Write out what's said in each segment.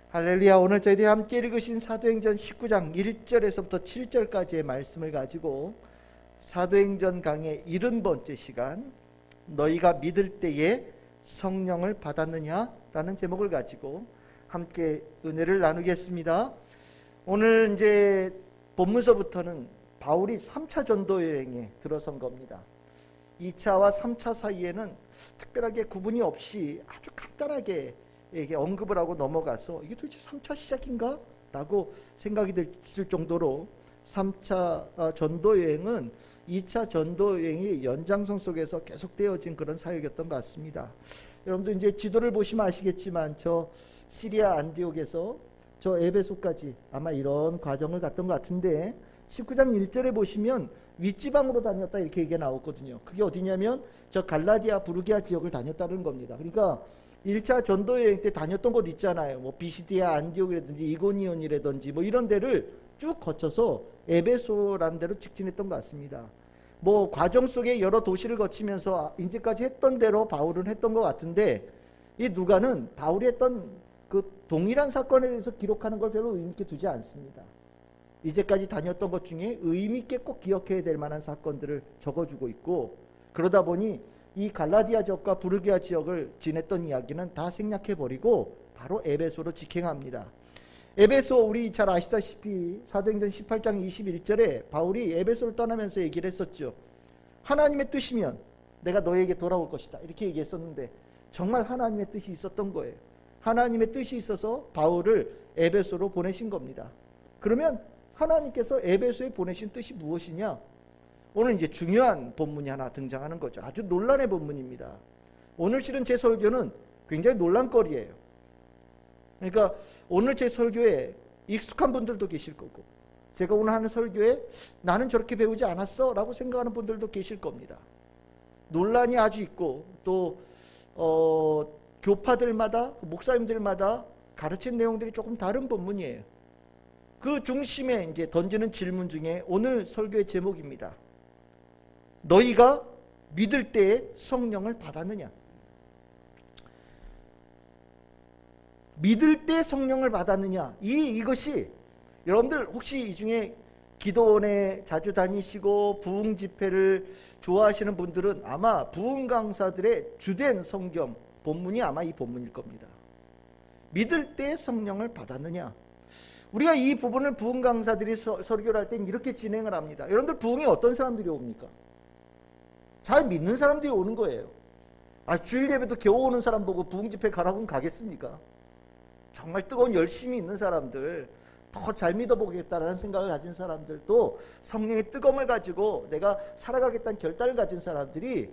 할렐루야. 오늘 저희들이 함께 읽으신 사도행전 19장 1절에서부터 7절까지의 말씀을 가지고 사도행전 강의 70번째 시간, 너희가 믿을 때에 성령을 받았느냐? 라는 제목을 가지고 함께 은혜를 나누겠습니다. 오늘 이제 본문서부터는 바울이 3차 전도 여행에 들어선 겁니다. 2차와 3차 사이에는 특별하게 구분이 없이 아주 간단하게 이게 언급을 하고 넘어가서 이게 도대체 3차 시작인가? 라고 생각이 됐을 정도로 3차 전도 여행은 2차 전도 여행이 연장선 속에서 계속되어진 그런 사역이었던 것 같습니다. 여러분들 이제 지도를 보시면 아시겠지만 저 시리아 안디옥에서 저 에베소까지 아마 이런 과정을 갔던 것 같은데 19장 1절에 보시면 윗지방으로 다녔다 이렇게 얘기가 나왔거든요. 그게 어디냐면 저 갈라디아 부르기아 지역을 다녔다는 겁니다. 그러니까 1차 전도 여행 때 다녔던 곳 있잖아요. 뭐 비시디아 안디옥이라든지 이고니온이라든지 뭐 이런 데를 쭉 거쳐서 에베소라는 데로 직진했던 것 같습니다. 뭐 과정 속에 여러 도시를 거치면서 이제까지 했던 대로 바울은 했던 것 같은데 이 누가는 바울이 했던 그 동일한 사건에 대해서 기록하는 걸 별로 의미 있게 두지 않습니다. 이제까지 다녔던 것 중에 의미 있게 꼭 기억해야 될 만한 사건들을 적어주고 있고, 그러다 보니 이 갈라디아 지역과 부르기아 지역을 지냈던 이야기는 다 생략해버리고 바로 에베소로 직행합니다. 에베소, 우리 잘 아시다시피 사도행전 18장 21절에 바울이 에베소를 떠나면서 얘기를 했었죠. 하나님의 뜻이면 내가 너에게 돌아올 것이다 이렇게 얘기했었는데 정말 하나님의 뜻이 있었던 거예요. 하나님의 뜻이 있어서 바울을 에베소로 보내신 겁니다. 그러면 하나님께서 에베소에 보내신 뜻이 무엇이냐? 오늘 이제 중요한 본문이 하나 등장하는 거죠. 아주 논란의 본문입니다. 오늘 실은 제 설교는 굉장히 논란거리예요. 그러니까 오늘 제 설교에 익숙한 분들도 계실 거고, 제가 오늘 하는 설교에 나는 저렇게 배우지 않았어 라고 생각하는 분들도 계실 겁니다. 논란이 아주 있고 또 교파들마다 목사님들마다 가르친 내용들이 조금 다른 본문이에요. 그 중심에 이제 던지는 질문 중에 오늘 설교의 제목입니다. 너희가 믿을 때에 성령을 받았느냐? 믿을 때 성령을 받았느냐? 이것이 여러분들 혹시 이 중에 기도원에 자주 다니시고 부흥 집회를 좋아하시는 분들은 아마 부흥 강사들의 주된 성경 본문이 아마 이 본문일 겁니다. 믿을 때 성령을 받았느냐? 우리가 이 부분을 부흥 강사들이 설교를 할 땐 이렇게 진행을 합니다. 여러분들 부흥에 어떤 사람들이 옵니까? 잘 믿는 사람들이 오는 거예요. 주일 예배도 겨우 오는 사람 보고 부흥 집회 가라고 하면 가겠습니까? 정말 뜨거운 열심이 있는 사람들, 더 잘 믿어보겠다라는 생각을 가진 사람들도 성령의 뜨거움을 가지고 내가 살아가겠다는 결단을 가진 사람들이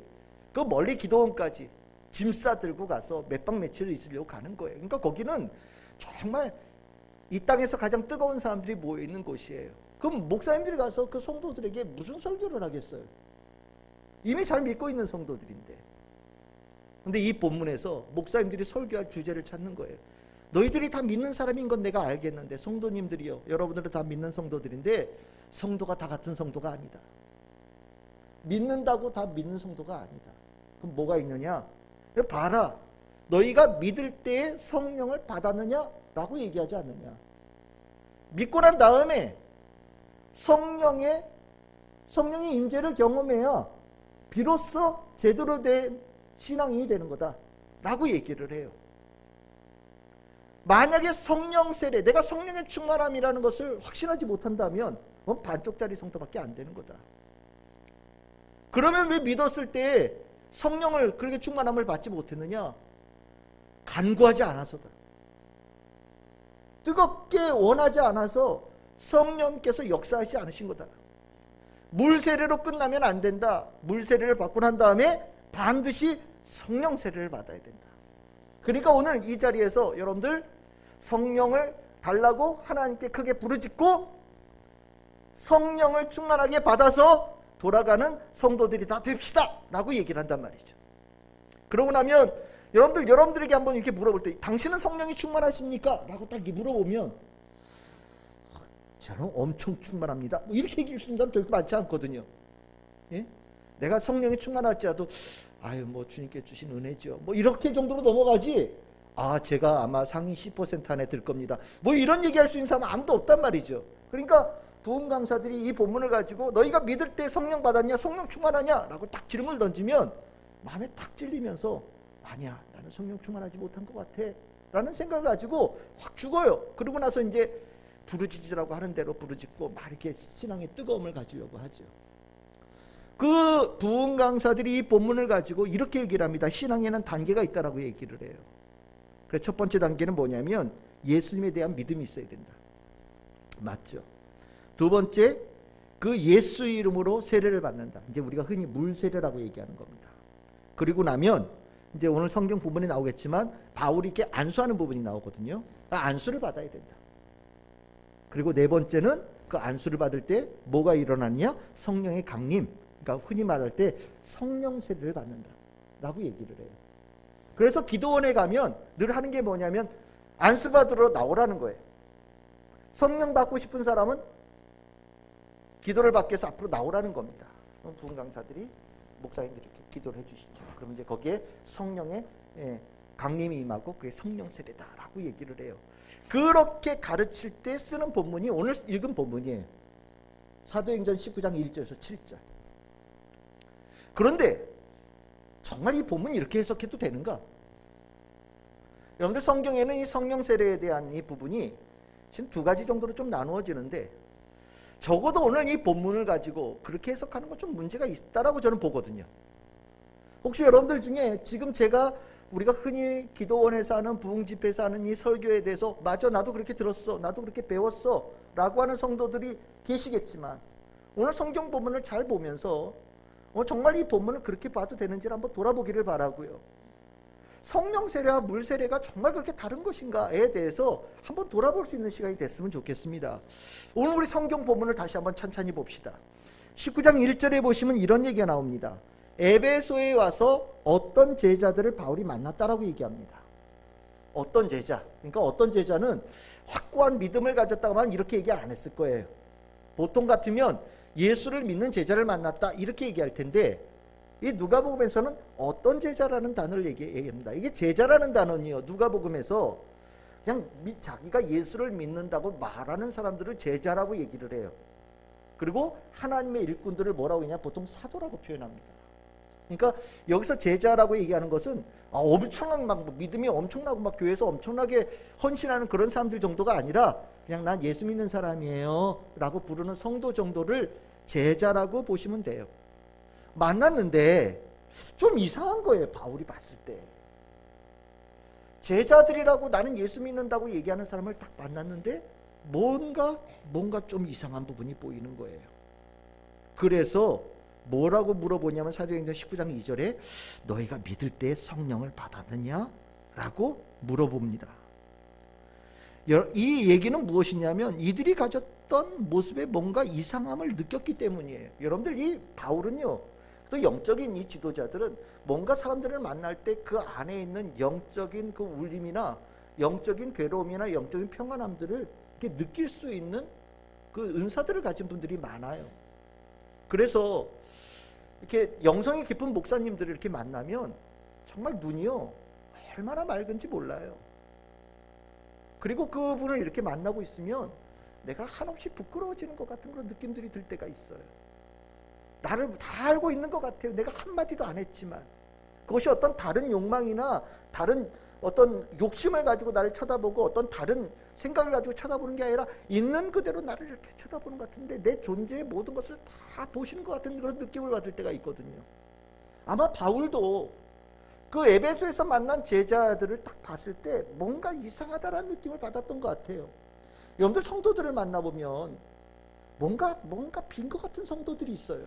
그 멀리 기도원까지 짐 싸들고 가서 몇 박 며칠을 있으려고 가는 거예요. 그러니까 거기는 정말 이 땅에서 가장 뜨거운 사람들이 모여있는 곳이에요. 그럼 목사님들이 가서 그 성도들에게 무슨 설교를 하겠어요? 이미 잘 믿고 있는 성도들인데. 근데 이 본문에서 목사님들이 설교할 주제를 찾는 거예요. 너희들이 다 믿는 사람인 건 내가 알겠는데, 성도님들이요, 여러분들은 다 믿는 성도들인데 성도가 다 같은 성도가 아니다. 믿는다고 다 믿는 성도가 아니다. 그럼 뭐가 있느냐? 봐라, 너희가 믿을 때에 성령을 받았느냐? 라고 얘기하지 않느냐. 믿고 난 다음에 성령의 임재를 경험해야 비로소 제대로 된 신앙인이 되는 거다 라고 얘기를 해요. 만약에 성령 세례, 내가 성령의 충만함이라는 것을 확신하지 못한다면 그건 반쪽짜리 성도밖에 안 되는 거다. 그러면 왜 믿었을 때 성령을 그렇게 충만함을 받지 못했느냐? 간구하지 않아서다. 뜨겁게 원하지 않아서 성령께서 역사하지 않으신 거다. 물 세례로 끝나면 안 된다. 물 세례를 받고 난 다음에 반드시 성령 세례를 받아야 된다. 그러니까 오늘 이 자리에서 여러분들 성령을 달라고 하나님께 크게 부르짖고 성령을 충만하게 받아서 돌아가는 성도들이 다 됩시다 라고 얘기를 한단 말이죠. 그러고 나면 여러분들에게 한번 이렇게 물어볼 때 당신은 성령이 충만하십니까? 라고 딱 물어보면 저는 엄청 충만합니다 뭐 이렇게 얘기할 수 있는 사람 결코 많지 않거든요. 예? 내가 성령이 충만할지라도 뭐 주님께 주신 은혜죠 뭐 이렇게 정도로 넘어가지, 제가 아마 상위 10% 안에 들 겁니다. 뭐 이런 얘기할 수 있는 사람은 아무도 없단 말이죠. 그러니까 부흥 강사들이 이 본문을 가지고 너희가 믿을 때 성령 받았냐, 성령 충만하냐 라고 딱 질문을 던지면 마음에 탁 찔리면서 아니야, 나는 성령 충만하지 못한 것 같아 라는 생각을 가지고 확 죽어요. 그러고 나서 이제 부르짖으라고 하는 대로 부르짖고 막 이렇게 신앙의 뜨거움을 가지려고 하죠. 그 부흥 강사들이 이 본문을 가지고 이렇게 얘기를 합니다. 신앙에는 단계가 있다라고 얘기를 해요. 그래서 첫 번째 단계는 뭐냐면 예수님에 대한 믿음이 있어야 된다. 맞죠? 두 번째, 그 예수 이름으로 세례를 받는다. 이제 우리가 흔히 물 세례라고 얘기하는 겁니다. 그리고 나면 이제 오늘 성경 부분이 나오겠지만 바울이 이렇게 안수하는 부분이 나오거든요. 안수를 받아야 된다. 그리고 네 번째는 그 안수를 받을 때 뭐가 일어나느냐? 성령의 강림. 그러니까 흔히 말할 때 성령 세례를 받는다라고 얘기를 해요. 그래서 기도원에 가면 늘 하는 게 뭐냐면 안수 받으러 나오라는 거예요. 성령 받고 싶은 사람은 기도를 받기 위해서 앞으로 나오라는 겁니다. 부흥 강사들이 목사님들이 이렇게 기도를 해주시죠. 그럼 이제 거기에 성령의 강림이 임하고 그게 성령 세례다라고 얘기를 해요. 그렇게 가르칠 때 쓰는 본문이 오늘 읽은 본문이에요. 사도행전 19장 1절에서 7절. 그런데 정말 이 본문이 이렇게 해석해도 되는가? 여러분들 성경에는 이 성령 세례에 대한 이 부분이 지금 두 가지 정도로 좀 나누어지는데 적어도 오늘 이 본문을 가지고 그렇게 해석하는 건 좀 문제가 있다라고 저는 보거든요. 혹시 여러분들 중에 지금 우리가 흔히 기도원에서 하는 부흥 집회에서 하는 이 설교에 대해서 맞아, 나도 그렇게 들었어, 나도 그렇게 배웠어 라고 하는 성도들이 계시겠지만 오늘 성경 본문을 잘 보면서 정말 이 본문을 그렇게 봐도 되는지를 한번 돌아보기를 바라고요. 성령 세례와 물 세례가 정말 그렇게 다른 것인가에 대해서 한번 돌아볼 수 있는 시간이 됐으면 좋겠습니다. 오늘 우리 성경 본문을 다시 한번 천천히 봅시다. 19장 1절에 보시면 이런 얘기가 나옵니다. 에베소에 와서 어떤 제자들을 바울이 만났다라고 얘기합니다. 어떤 제자? 그러니까 어떤 제자는 확고한 믿음을 가졌다고만 이렇게 얘기 안 했을 거예요. 보통 같으면 예수를 믿는 제자를 만났다 이렇게 얘기할 텐데 이 누가복음에서는 어떤 제자라는 단어를 얘기합니다. 이게 제자라는 단어는요, 누가복음에서 그냥 자기가 예수를 믿는다고 말하는 사람들을 제자라고 얘기를 해요. 그리고 하나님의 일꾼들을 뭐라고 하냐? 보통 사도라고 표현합니다. 그러니까 여기서 제자라고 얘기하는 것은 엄청난 막 믿음이 엄청나고 막 교회에서 엄청나게 헌신하는 그런 사람들 정도가 아니라 그냥 난 예수 믿는 사람이에요 라고 부르는 성도 정도를 제자라고 보시면 돼요. 만났는데 좀 이상한 거예요. 바울이 봤을 때 제자들이라고 나는 예수 믿는다고 얘기하는 사람을 딱 만났는데 뭔가 좀 이상한 부분이 보이는 거예요. 그래서 뭐라고 물어보냐면 사도행전 19장 2절에 너희가 믿을 때 성령을 받았느냐? 라고 물어봅니다. 이 얘기는 무엇이냐면 이들이 가졌던 모습에 뭔가 이상함을 느꼈기 때문이에요. 여러분들 이 바울은요, 또 영적인 이 지도자들은 뭔가 사람들을 만날 때 그 안에 있는 영적인 그 울림이나 영적인 괴로움이나 영적인 평안함들을 이렇게 느낄 수 있는 그 은사들을 가진 분들이 많아요. 그래서 이렇게 영성이 깊은 목사님들을 이렇게 만나면 정말 눈이요 얼마나 맑은지 몰라요. 그리고 그분을 이렇게 만나고 있으면 내가 한없이 부끄러워지는 것 같은 그런 느낌들이 들 때가 있어요. 나를 다 알고 있는 것 같아요. 내가 한마디도 안 했지만 그것이 어떤 다른 욕망이나 다른 어떤 욕심을 가지고 나를 쳐다보고 어떤 다른 생각을 가지고 쳐다보는 게 아니라 있는 그대로 나를 이렇게 쳐다보는 것 같은데 내 존재의 모든 것을 다 보시는 것 같은 그런 느낌을 받을 때가 있거든요. 아마 바울도 그 에베소에서 만난 제자들을 딱 봤을 때 뭔가 이상하다라는 느낌을 받았던 것 같아요. 여러분들 성도들을 만나보면 뭔가 빈 것 같은 성도들이 있어요.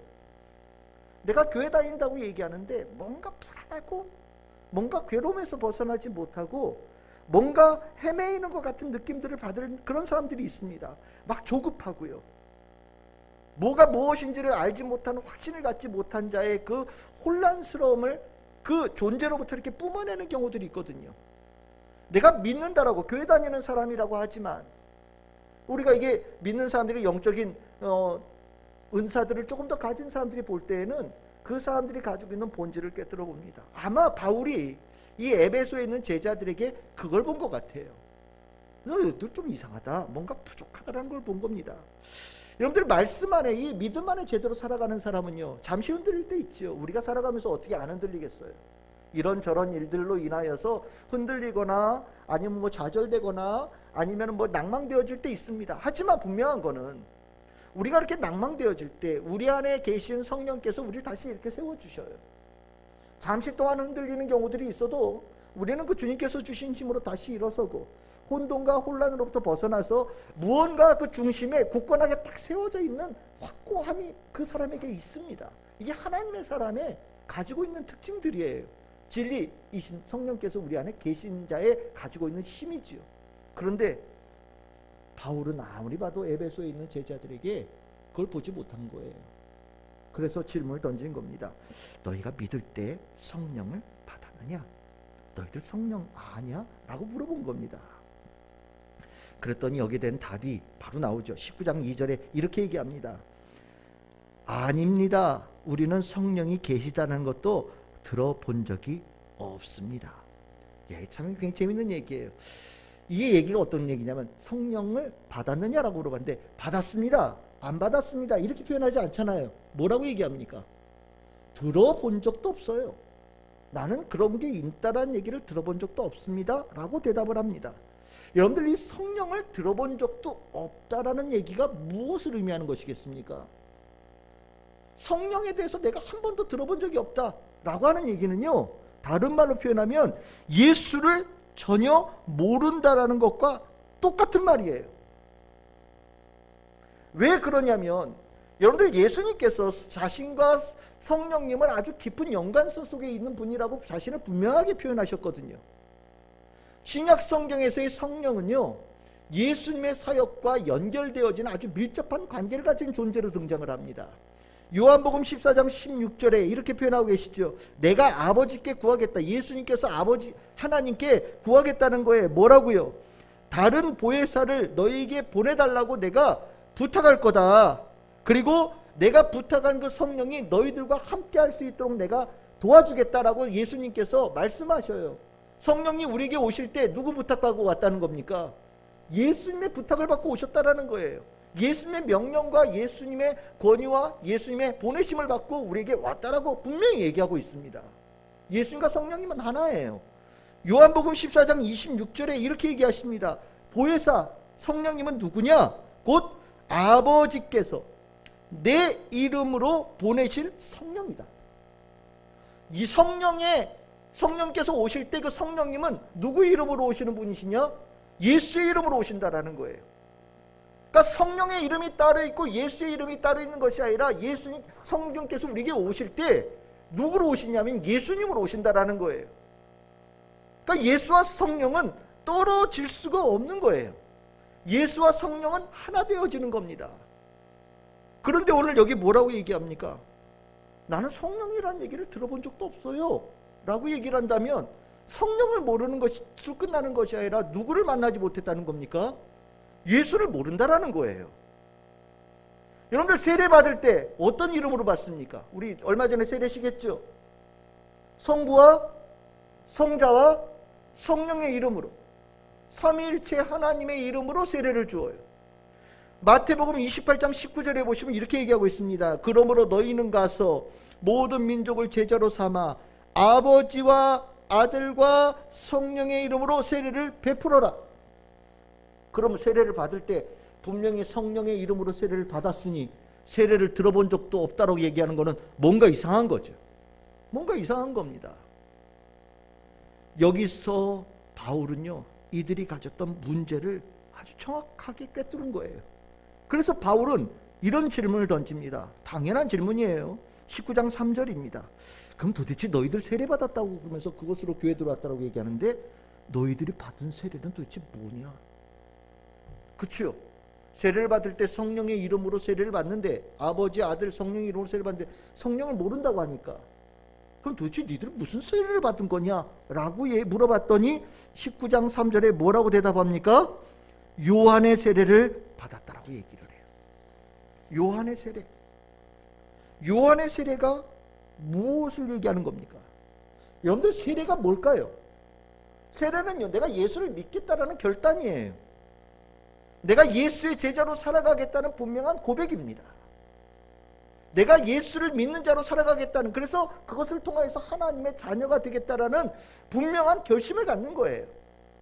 내가 교회 다닌다고 얘기하는데 뭔가 불안하고 뭔가 괴로움에서 벗어나지 못하고 뭔가 헤매이는 것 같은 느낌들을 받을 그런 사람들이 있습니다. 막 조급하고요. 뭐가 무엇인지를 알지 못하는 확신을 갖지 못한 자의 그 혼란스러움을 그 존재로부터 이렇게 뿜어내는 경우들이 있거든요. 내가 믿는다라고 교회 다니는 사람이라고 하지만 우리가 이게 믿는 사람들이 영적인 은사들을 조금 더 가진 사람들이 볼 때에는 그 사람들이 가지고 있는 본질을 꿰뚫어 봅니다. 아마 바울이 이 에베소에 있는 제자들에게 그걸 본 것 같아요. 너희들 좀 이상하다, 뭔가 부족하다는 걸 본 겁니다. 여러분들 말씀 안에, 이 믿음 안에 제대로 살아가는 사람은요, 잠시 흔들릴 때 있죠. 우리가 살아가면서 어떻게 안 흔들리겠어요? 이런저런 일들로 인하여서 흔들리거나 아니면 뭐 좌절되거나 아니면 뭐 낭망되어질 때 있습니다. 하지만 분명한 거는 우리가 이렇게 낭망되어질 때 우리 안에 계신 성령께서 우리를 다시 이렇게 세워주셔요. 잠시 동안 흔들리는 경우들이 있어도 우리는 그 주님께서 주신 힘으로 다시 일어서고 혼돈과 혼란으로부터 벗어나서 무언가 그 중심에 굳건하게 딱 세워져 있는 확고함이 그 사람에게 있습니다. 이게 하나님의 사람의 가지고 있는 특징들이에요. 진리이신 성령께서 우리 안에 계신 자의 가지고 있는 힘이지요. 그런데 바울은 아무리 봐도 에베소에 있는 제자들에게 그걸 보지 못한 거예요. 그래서 질문을 던진 겁니다. 너희가 믿을 때 성령을 받았느냐? 너희들 성령 아냐? 라고 물어본 겁니다. 그랬더니 여기에 대한 답이 바로 나오죠. 19장 2절에 이렇게 얘기합니다. 아닙니다. 우리는 성령이 계시다는 것도 들어본 적이 없습니다. 예, 참 굉장히 재밌는 얘기예요. 이 얘기가 어떤 얘기냐면 성령을 받았느냐라고 물어봤는데 받았습니다, 안 받았습니다 이렇게 표현하지 않잖아요. 뭐라고 얘기합니까? 들어본 적도 없어요. 나는 그런 게 있다라는 얘기를 들어본 적도 없습니다 라고 대답을 합니다. 여러분들, 이 성령을 들어본 적도 없다라는 얘기가 무엇을 의미하는 것이겠습니까? 성령에 대해서 내가 한 번도 들어본 적이 없다라고 하는 얘기는요, 다른 말로 표현하면 예수를 전혀 모른다라는 것과 똑같은 말이에요. 왜 그러냐면 여러분들, 예수님께서 자신과 성령님을 아주 깊은 연관성 속에 있는 분이라고 자신을 분명하게 표현하셨거든요. 신약 성경에서의 성령은요, 예수님의 사역과 연결되어지는 아주 밀접한 관계를 가진 존재로 등장을 합니다. 요한복음 14장 16절에 이렇게 표현하고 계시죠. 내가 아버지께 구하겠다. 예수님께서 아버지 하나님께 구하겠다는 거예요. 뭐라고요? 다른 보혜사를 너희에게 보내달라고 내가 부탁할 거다. 그리고 내가 부탁한 그 성령이 너희들과 함께 할 수 있도록 내가 도와주겠다라고 예수님께서 말씀하셔요. 성령이 우리에게 오실 때 누구 부탁받고 왔다는 겁니까? 예수님의 부탁을 받고 오셨다라는 거예요. 예수님의 명령과 예수님의 권위와 예수님의 보내심을 받고 우리에게 왔다라고 분명히 얘기하고 있습니다. 예수님과 성령님은 하나예요. 요한복음 14장 26절에 이렇게 얘기하십니다. 보혜사 성령님은 누구냐? 곧 아버지께서 내 이름으로 보내실 성령이다. 이 성령께서 오실 때 그 성령님은 누구 이름으로 오시는 분이시냐? 예수의 이름으로 오신다라는 거예요. 그러니까 성령의 이름이 따로 있고 예수의 이름이 따로 있는 것이 아니라 예수님, 성령께서 우리에게 오실 때 누구로 오시냐면 예수님으로 오신다라는 거예요. 그러니까 예수와 성령은 떨어질 수가 없는 거예요. 예수와 성령은 하나 되어지는 겁니다. 그런데 오늘 여기 뭐라고 얘기합니까? 나는 성령이라는 얘기를 들어본 적도 없어요 라고 얘기를 한다면 성령을 모르는 것으로 끝나는 것이 아니라 누구를 만나지 못했다는 겁니까? 예수를 모른다라는 거예요. 여러분들, 세례 받을 때 어떤 이름으로 받습니까? 우리 얼마 전에 세례식 했죠. 성부와 성자와 성령의 이름으로, 삼위일체 하나님의 이름으로 세례를 주어요. 마태복음 28장 19절에 보시면 이렇게 얘기하고 있습니다. 그러므로 너희는 가서 모든 민족을 제자로 삼아 아버지와 아들과 성령의 이름으로 세례를 베풀어라. 그럼 세례를 받을 때 분명히 성령의 이름으로 세례를 받았으니 세례를 들어본 적도 없다라고 얘기하는 것은 뭔가 이상한 거죠. 뭔가 이상한 겁니다. 여기서 바울은요, 이들이 가졌던 문제를 아주 정확하게 꿰뚫은 거예요. 그래서 바울은 이런 질문을 던집니다. 당연한 질문이에요. 19장 3절입니다. 그럼 도대체 너희들 세례 받았다고 그러면서 그것으로 교회 들어왔다고 얘기하는데 너희들이 받은 세례는 도대체 뭐냐? 그렇죠? 세례를 받을 때 성령의 이름으로 세례를 받는데, 아버지, 아들, 성령의 이름으로 세례를 받는데 성령을 모른다고 하니까 그럼 도대체 니들은 무슨 세례를 받은 거냐? 라고 물어봤더니 19장 3절에 뭐라고 대답합니까? 요한의 세례를 받았다라고 얘기를 해요. 요한의 세례. 요한의 세례가 무엇을 얘기하는 겁니까? 여러분들, 세례가 뭘까요? 세례는요, 내가 예수를 믿겠다라는 결단이에요. 내가 예수의 제자로 살아가겠다는 분명한 고백입니다. 내가 예수를 믿는 자로 살아가겠다는, 그래서 그것을 통해서 하나님의 자녀가 되겠다라는 분명한 결심을 갖는 거예요.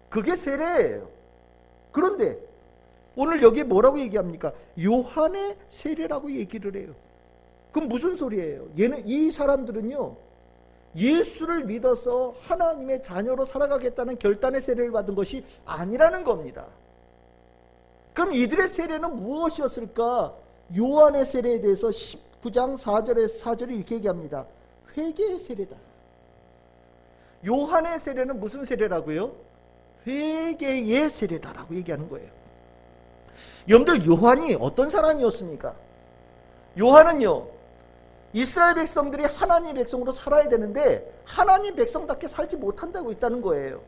그게 세례예요. 그런데 오늘 여기 뭐라고 얘기합니까? 요한의 세례라고 얘기를 해요. 그럼 무슨 소리예요? 이 사람들은요, 예수를 믿어서 하나님의 자녀로 살아가겠다는 결단의 세례를 받은 것이 아니라는 겁니다. 그럼 이들의 세례는 무엇이었을까? 요한의 세례에 대해서 19장 4절에 이렇게 얘기합니다. 회개의 세례다. 요한의 세례는 무슨 세례라고요? 회개의 세례다라고 얘기하는 거예요. 여러분들, 요한이 어떤 사람이었습니까? 요한은요, 이스라엘 백성들이 하나님 백성으로 살아야 되는데 하나님 백성답게 살지 못한다고 있다는 거예요.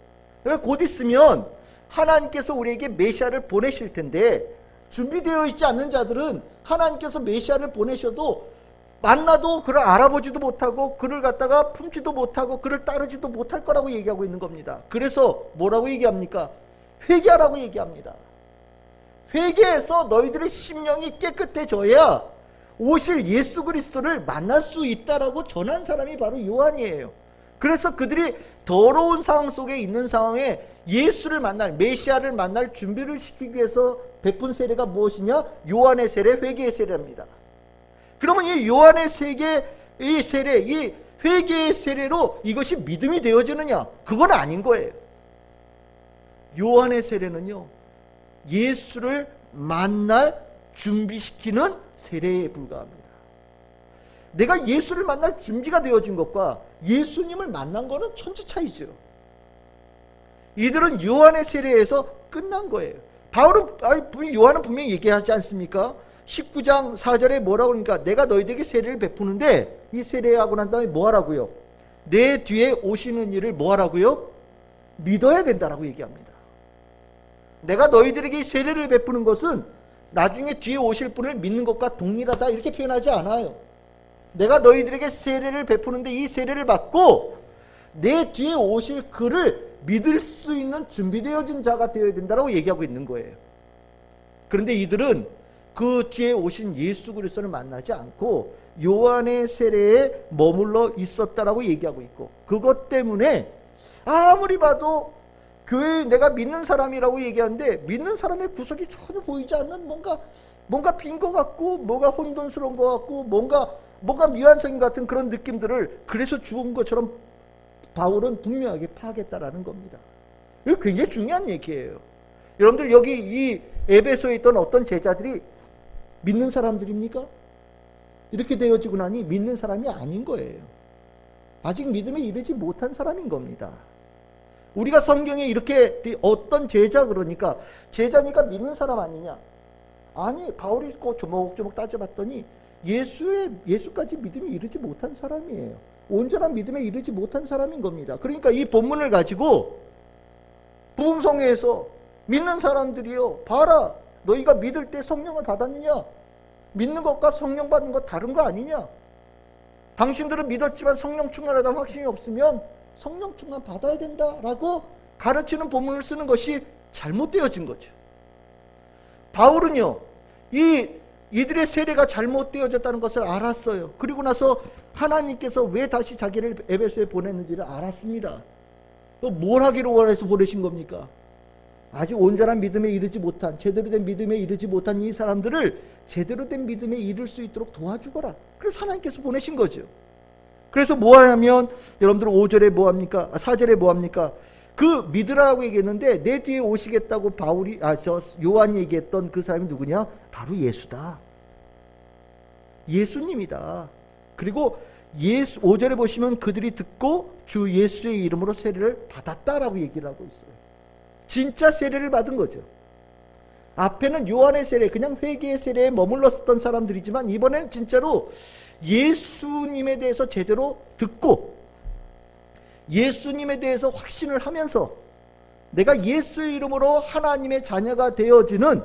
곧 있으면 하나님께서 우리에게 메시아를 보내실 텐데, 준비되어 있지 않는 자들은 하나님께서 메시아를 보내셔도 만나도 그를 알아보지도 못하고 그를 갖다가 품지도 못하고 그를 따르지도 못할 거라고 얘기하고 있는 겁니다. 그래서 뭐라고 얘기합니까? 회개하라고 얘기합니다. 회개해서 너희들의 심령이 깨끗해져야 오실 예수 그리스도를 만날 수 있다라고 전한 사람이 바로 요한이에요. 그래서 그들이 더러운 상황 속에 있는 상황에 예수를 만날, 메시아를 만날 준비를 시키기 위해서 베푼 세례가 무엇이냐? 요한의 세례, 회개의 세례입니다. 그러면 이 요한의 이 세례, 이 회개의 세례로 이것이 믿음이 되어지느냐? 그건 아닌 거예요. 요한의 세례는요, 예수를 만날 준비시키는 세례에 불과합니다. 내가 예수를 만날 준비가 되어진 것과 예수님을 만난 것은 천지 차이죠. 이들은 요한의 세례에서 끝난 거예요. 요한은 분명히 얘기하지 않습니까? 19장 4절에 뭐라고 그러니까 내가 너희들에게 세례를 베푸는데, 이 세례하고 난 다음에 뭐 하라고요? 내 뒤에 오시는 이를 뭐 하라고요? 믿어야 된다라고 얘기합니다. 내가 너희들에게 세례를 베푸는 것은 나중에 뒤에 오실 분을 믿는 것과 동일하다 이렇게 표현하지 않아요. 내가 너희들에게 세례를 베푸는데 이 세례를 받고 내 뒤에 오실 그를 믿을 수 있는 준비되어진 자가 되어야 된다고 얘기하고 있는 거예요. 그런데 이들은 그 뒤에 오신 예수 그리스도를 만나지 않고 요한의 세례에 머물러 있었다라고 얘기하고 있고, 그것 때문에 아무리 봐도 교회에 내가 믿는 사람이라고 얘기하는데 믿는 사람의 구석이 전혀 보이지 않는 뭔가 빈 것 같고, 뭔가 혼돈스러운 것 같고, 뭔가 미완성 같은 그런 느낌들을 그래서 죽은 것처럼 바울은 분명하게 파악했다라는 겁니다. 이거 굉장히 중요한 얘기예요. 여러분들, 여기 이 에베소에 있던 어떤 제자들이 믿는 사람들입니까? 이렇게 되어지고 나니 믿는 사람이 아닌 거예요. 아직 믿음에 이르지 못한 사람인 겁니다. 우리가 성경에 이렇게 어떤 제자, 그러니까 제자니까 믿는 사람 아니냐? 아니, 바울이 꼭 조목조목 따져봤더니 예수까지 믿음에 이르지 못한 사람이에요. 온전한 믿음에 이르지 못한 사람인 겁니다. 그러니까 이 본문을 가지고 부흥성회에서 믿는 사람들이요, 봐라, 너희가 믿을 때 성령을 받았느냐? 믿는 것과 성령 받는 것 다른 거 아니냐? 당신들은 믿었지만 성령 충만하다는 확신이 없으면 성령 충만 받아야 된다라고 가르치는 본문을 쓰는 것이 잘못되어진 거죠. 바울은요, 이들의 세례가 잘못되어졌다는 것을 알았어요. 그리고 나서 하나님께서 왜 다시 자기를 에베소에 보냈는지를 알았습니다. 또 뭘 하기를 원해서 보내신 겁니까? 아직 온전한 믿음에 이르지 못한, 제대로 된 믿음에 이르지 못한 이 사람들을 제대로 된 믿음에 이를 수 있도록 도와주거라. 그래서 하나님께서 보내신 거죠. 그래서 뭐 하냐면, 여러분들 5절에 뭐 합니까? 4절에 뭐 합니까? 그 믿으라고 얘기했는데 내 뒤에 오시겠다고 요한이 얘기했던 그 사람이 누구냐? 바로 예수다. 예수님이다. 그리고 5절에 보시면 그들이 듣고 주 예수의 이름으로 세례를 받았다라고 얘기를 하고 있어요. 진짜 세례를 받은 거죠. 앞에는 요한의 세례, 그냥 회개의 세례에 머물렀던 사람들이지만 이번에는 진짜로 예수님에 대해서 제대로 듣고 예수님에 대해서 확신을 하면서 내가 예수의 이름으로 하나님의 자녀가 되어지는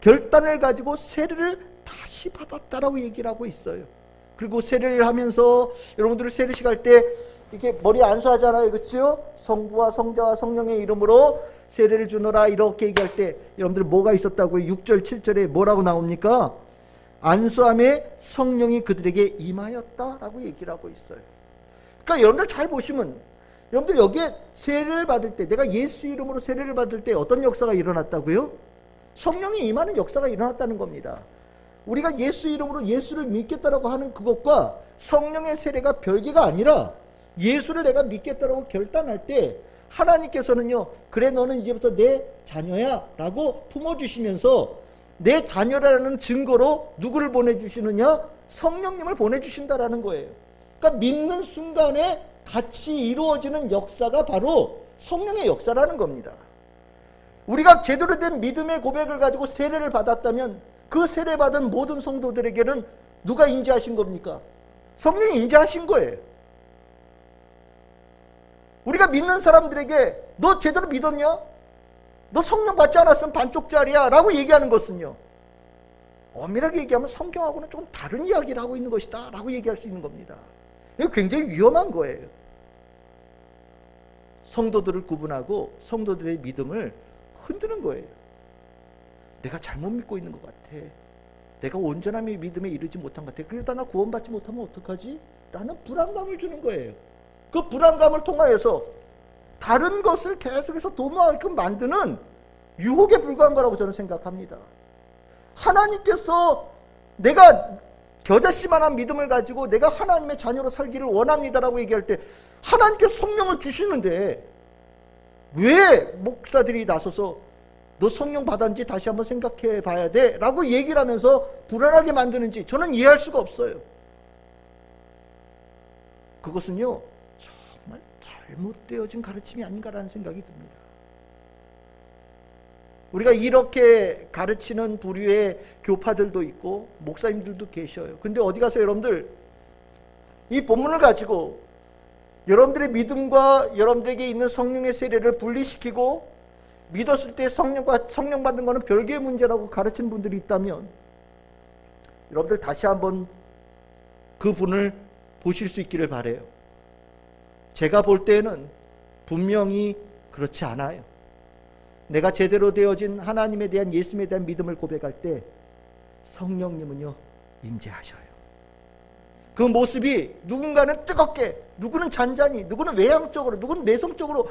결단을 가지고 세례를 다시 받았다라고 얘기를 하고 있어요. 그리고 세례를 하면서 여러분들을 세례식 할 때 이렇게 머리 안수하잖아요. 그렇죠? 성부와 성자와 성령의 이름으로 세례를 주노라 이렇게 얘기할 때 여러분들 뭐가 있었다고요? 6절 7절에 뭐라고 나옵니까? 안수함에 성령이 그들에게 임하였다라고 얘기를 하고 있어요. 그러니까 여러분들 잘 보시면 여러분들 여기에 세례를 받을 때 내가 예수 이름으로 세례를 받을 때 어떤 역사가 일어났다고요? 성령이 임하는 역사가 일어났다는 겁니다. 우리가 예수 이름으로 예수를 믿겠다라고 하는 그것과 성령의 세례가 별개가 아니라 예수를 내가 믿겠다라고 결단할 때 하나님께서는요, 그래 너는 이제부터 내 자녀야 라고 품어주시면서 내 자녀라는 증거로 누구를 보내주시느냐? 성령님을 보내주신다라는 거예요. 그러니까 믿는 순간에 같이 이루어지는 역사가 바로 성령의 역사라는 겁니다. 우리가 제대로 된 믿음의 고백을 가지고 세례를 받았다면 그 세례받은 모든 성도들에게는 누가 임재하신 겁니까? 성령이 임재하신 거예요. 우리가 믿는 사람들에게 너 제대로 믿었냐? 너 성령 받지 않았으면 반쪽짜리야 라고 얘기하는 것은요, 엄밀하게 얘기하면 성경하고는 조금 다른 이야기를 하고 있는 것이다 라고 얘기할 수 있는 겁니다. 이거 굉장히 위험한 거예요. 성도들을 구분하고 성도들의 믿음을 흔드는 거예요. 내가 잘못 믿고 있는 것 같아. 내가 온전함의 믿음에 이르지 못한 것 같아. 그러다 나 구원받지 못하면 어떡하지? 라는 불안감을 주는 거예요. 그 불안감을 통하여서 다른 것을 계속해서 도모하게끔 만드는 유혹에 불과한 거라고 저는 생각합니다. 하나님께서 내가 겨자씨만한 믿음을 가지고 내가 하나님의 자녀로 살기를 원합니다라고 얘기할 때 하나님께서 성령을 주시는데 왜 목사들이 나서서 너 성령 받았는지 다시 한번 생각해 봐야 돼 라고 얘기를 하면서 불안하게 만드는지 저는 이해할 수가 없어요. 그것은요, 정말 잘못되어진 가르침이 아닌가라는 생각이 듭니다. 우리가 이렇게 가르치는 부류의 교파들도 있고 목사님들도 계셔요. 근데 어디 가서 여러분들 이 본문을 가지고 여러분들의 믿음과 여러분들에게 있는 성령의 세례를 분리시키고 믿었을 때 성령 받는 것은 별개의 문제라고 가르치는 분들이 있다면 여러분들 다시 한번 그 분을 보실 수 있기를 바라요. 제가 볼 때는 분명히 그렇지 않아요. 내가 제대로 되어진 하나님에 대한 예수님에 대한 믿음을 고백할 때 성령님은요, 임재하셔요. 그 모습이 누군가는 뜨겁게, 누구는 잔잔히, 누구는 외향적으로, 누구는 내성적으로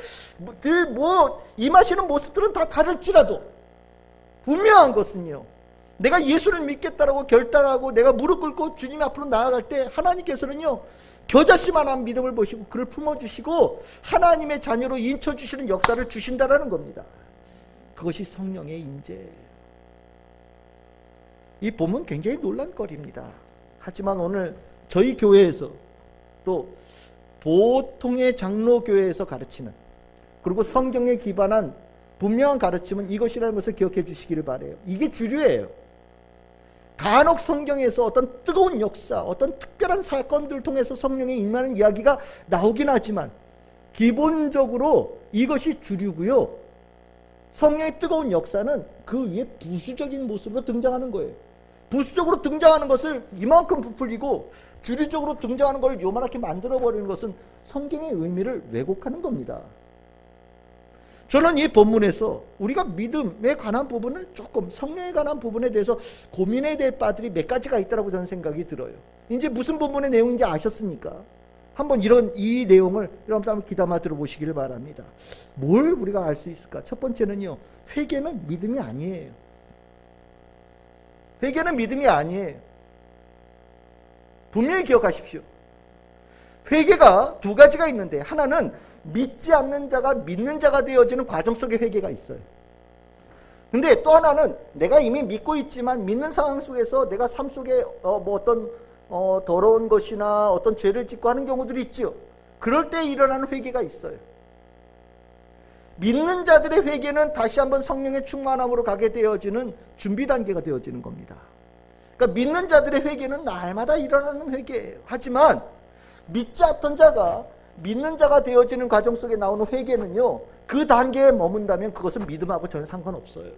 임하시는 모습들은 다 다를지라도 분명한 것은요, 내가 예수를 믿겠다라고 결단하고 내가 무릎 꿇고 주님 앞으로 나아갈 때 하나님께서는요, 겨자씨만한 믿음을 보시고 그를 품어주시고 하나님의 자녀로 인쳐주시는 역사를 주신다라는 겁니다. 그것이 성령의 임재예요. 이 본문 굉장히 논란거리입니다. 하지만 오늘 저희 교회에서 또 보통의 장로교회에서 가르치는 그리고 성경에 기반한 분명한 가르침은 이것이라는 것을 기억해 주시기를 바라요. 이게 주류예요. 간혹 성경에서 어떤 뜨거운 역사, 어떤 특별한 사건들을 통해서 성령이 임하는 이야기가 나오긴 하지만 기본적으로 이것이 주류고요. 성령의 뜨거운 역사는 그 위에 부수적인 모습으로 등장하는 거예요. 부수적으로 등장하는 것을 이만큼 부풀리고 주류적으로 등장하는 걸 요만하게 만들어버리는 것은 성경의 의미를 왜곡하는 겁니다. 저는 이 본문에서 우리가 믿음에 관한 부분을 조금 성령에 관한 부분에 대해서 고민해야 될 바들이 몇 가지가 있다고 저는 생각이 들어요. 이제 무슨 부분의 내용인지 아셨으니까 한번 이 내용을 여러분들 한번 귀담아 들어보시기를 바랍니다. 뭘 우리가 알 수 있을까? 첫 번째는요, 회개는 믿음이 아니에요. 회개는 믿음이 아니에요. 분명히 기억하십시오. 회개가 두 가지가 있는데 하나는 믿지 않는 자가 믿는 자가 되어지는 과정 속에 회개가 있어요. 근데 또 하나는 내가 이미 믿고 있지만 믿는 상황 속에서 내가 삶 속에 어떤 더러운 것이나 어떤 죄를 짓고 하는 경우들이 있죠. 그럴 때 일어나는 회개가 있어요. 믿는 자들의 회개는 다시 한번 성령의 충만함으로 가게 되어지는 준비 단계가 되어지는 겁니다. 그러니까 믿는 자들의 회개는 날마다 일어나는 회개예요. 하지만 믿지 않던 자가 믿는 자가 되어지는 과정 속에 나오는 회개는요, 그 단계에 머문다면 그것은 믿음하고 전혀 상관없어요.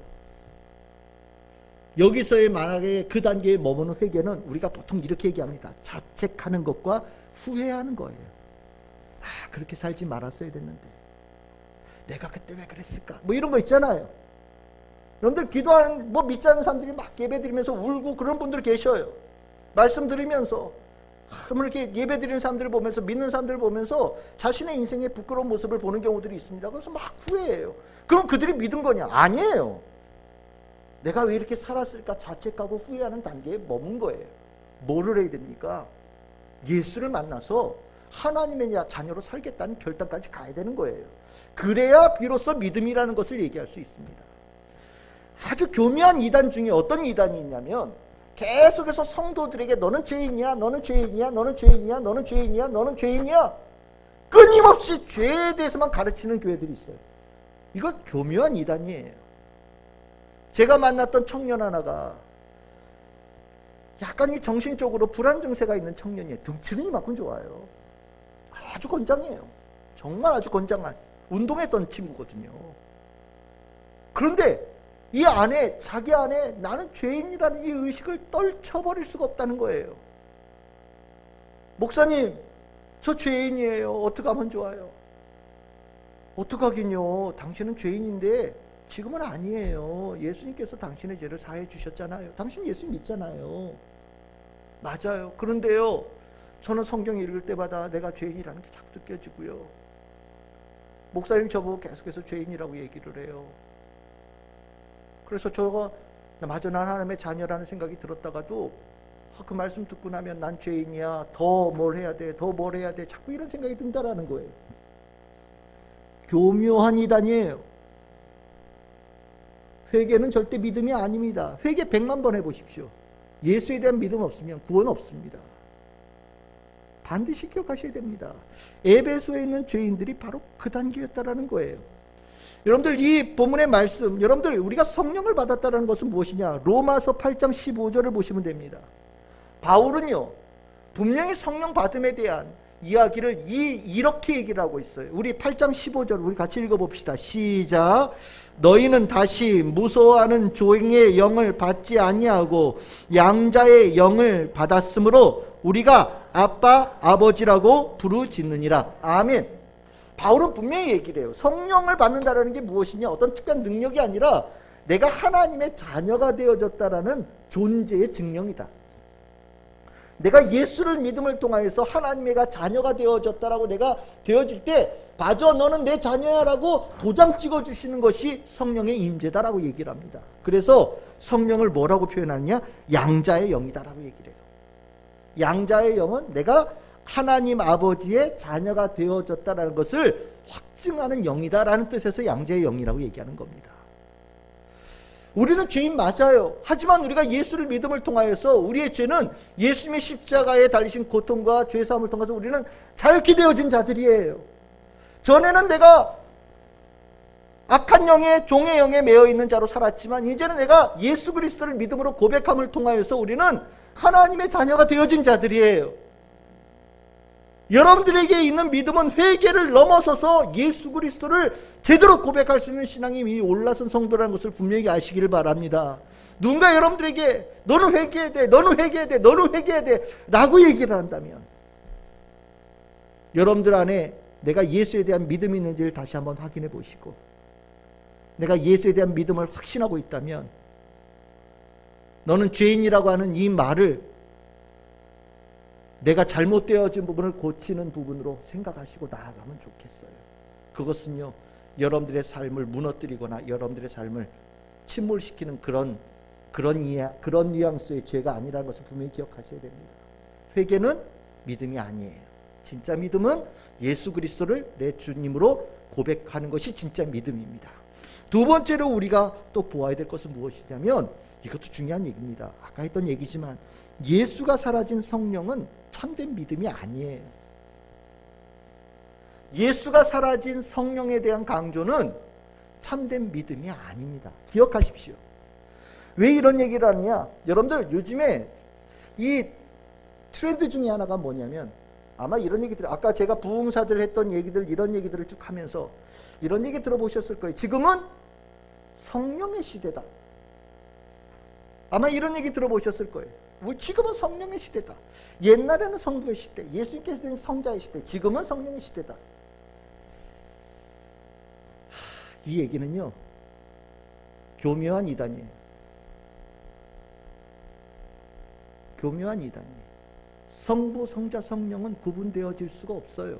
여기서의 만약에 그 단계에 머무는 회개는 우리가 보통 이렇게 얘기합니다. 자책하는 것과 후회하는 거예요. 그렇게 살지 말았어야 됐는데 내가 그때 왜 그랬을까? 뭐 이런 거 있잖아요. 여러분들 기도하는 믿지 않는 사람들이 막 예배 드리면서 울고 그런 분들 계셔요. 말씀 드리면서 이렇게 예배 드리는 사람들을 보면서, 믿는 사람들을 보면서 자신의 인생의 부끄러운 모습을 보는 경우들이 있습니다. 그래서 막 후회해요. 그럼 그들이 믿은 거냐? 아니에요. 내가 왜 이렇게 살았을까 자책하고 후회하는 단계에 머문 거예요. 뭐를 해야 됩니까? 예수를 만나서 하나님의 자녀로 살겠다는 결단까지 가야 되는 거예요. 그래야 비로소 믿음이라는 것을 얘기할 수 있습니다. 아주 교묘한 이단 중에 어떤 이단이 있냐면, 계속해서 성도들에게 너는 죄인이야, 너는 죄인이야, 너는 죄인이야, 너는 죄인이야, 너는 죄인이야, 끊임없이 죄에 대해서만 가르치는 교회들이 있어요. 이거 교묘한 이단이에요. 제가 만났던 청년 하나가 약간 이 정신적으로 불안 증세가 있는 청년이에요. 등치는 이만큼 좋아요. 아주 건장해요. 정말 아주 건장한, 운동했던 친구거든요. 그런데 이 안에, 자기 안에 나는 죄인이라는 이 의식을 떨쳐버릴 수가 없다는 거예요. 목사님, 저 죄인이에요. 어떻게 하면 좋아요? 어떡하긴요. 당신은 죄인인데 지금은 아니에요. 예수님께서 당신의 죄를 사해 주셨잖아요. 당신 예수 믿잖아요. 맞아요. 그런데요, 저는 성경 읽을 때마다 내가 죄인이라는 게 자꾸 느껴지고요. 목사님 저보고 계속해서 죄인이라고 얘기를 해요. 그래서 맞아, 난 하나님의 자녀라는 생각이 들었다가도 그 말씀 듣고 나면 난 죄인이야, 더 뭘 해야 돼, 더 뭘 해야 돼, 자꾸 이런 생각이 든다라는 거예요. 교묘한 이단이에요. 회개는 절대 믿음이 아닙니다. 회개 100만 번 해보십시오. 예수에 대한 믿음 없으면 구원 없습니다. 반드시 기억하셔야 됩니다. 에베소에 있는 죄인들이 바로 그 단계였다라는 거예요. 여러분들, 이 본문의 말씀, 여러분들 우리가 성령을 받았다는 것은 무엇이냐? 로마서 8장 15절을 보시면 됩니다. 바울은요, 분명히 성령 받음에 대한 이야기를 이렇게 얘기를 하고 있어요. 우리 8장 15절 우리 같이 읽어봅시다. 시작. 너희는 다시 무서워하는 종의 영을 받지 아니하고 양자의 영을 받았으므로 우리가 아빠 아버지라고 부르짖느니라. 아멘. 바울은 분명히 얘기를 해요. 성령을 받는다는 게 무엇이냐? 어떤 특별한 능력이 아니라 내가 하나님의 자녀가 되어졌다라는 존재의 증명이다. 내가 예수를 믿음을 통하여서 하나님의 자녀가 되어졌다라고 내가 되어질 때, 봐줘, 너는 내 자녀야 라고 도장 찍어주시는 것이 성령의 임재다라고 얘기를 합니다. 그래서 성령을 뭐라고 표현하느냐? 양자의 영이다라고 얘기를 해요. 양자의 영은 내가 하나님 아버지의 자녀가 되어졌다라는 것을 확증하는 영이다라는 뜻에서 양자의 영이라고 얘기하는 겁니다. 우리는 죄인 맞아요. 하지만 우리가 예수를 믿음을 통하여서 우리의 죄는 예수님의 십자가에 달리신 고통과 죄사함을 통해서 우리는 자유케 되어진 자들이에요. 전에는 내가 악한 영의 종의 영에 매여 있는 자로 살았지만 이제는 내가 예수 그리스도를 믿음으로 고백함을 통하여서 우리는 하나님의 자녀가 되어진 자들이에요. 여러분들에게 있는 믿음은 회개를 넘어서서 예수 그리스도를 제대로 고백할 수 있는 신앙이 이 올라선 성도라는 것을 분명히 아시기를 바랍니다. 누군가 여러분들에게 너는 회개해야 돼, 너는 회개해야 돼, 너는 회개해야 돼 라고 얘기를 한다면, 여러분들 안에 내가 예수에 대한 믿음이 있는지를 다시 한번 확인해 보시고, 내가 예수에 대한 믿음을 확신하고 있다면 너는 죄인이라고 하는 이 말을 내가 잘못되어진 부분을 고치는 부분으로 생각하시고 나아가면 좋겠어요. 그것은요, 여러분들의 삶을 무너뜨리거나 여러분들의 삶을 침몰시키는 그런 뉘앙스의 죄가 아니라는 것을 분명히 기억하셔야 됩니다. 회개는 믿음이 아니에요. 진짜 믿음은 예수 그리스도를 내 주님으로 고백하는 것이 진짜 믿음입니다. 두 번째로 우리가 또 보아야 될 것은 무엇이냐면, 이것도 중요한 얘기입니다. 아까 했던 얘기지만 예수가 사라진 성령은 참된 믿음이 아니에요. 예수가 사라진 성령에 대한 강조는 참된 믿음이 아닙니다. 기억하십시오. 왜 이런 얘기를 하느냐? 여러분들 요즘에 이 트렌드 중에 하나가 뭐냐면, 아마 이런 얘기들, 아까 제가 부흥사들 했던 얘기들, 이런 얘기들을 쭉 하면서 이런 얘기 들어보셨을 거예요. 지금은 성령의 시대다. 아마 이런 얘기 들어보셨을 거예요. 지금은 성령의 시대다. 옛날에는 성부의 시대, 예수님께서 된 성자의 시대, 지금은 성령의 시대다. 이 얘기는요, 교묘한 이단이에요. 교묘한 이단이에요. 성부, 성자, 성령은 구분되어질 수가 없어요.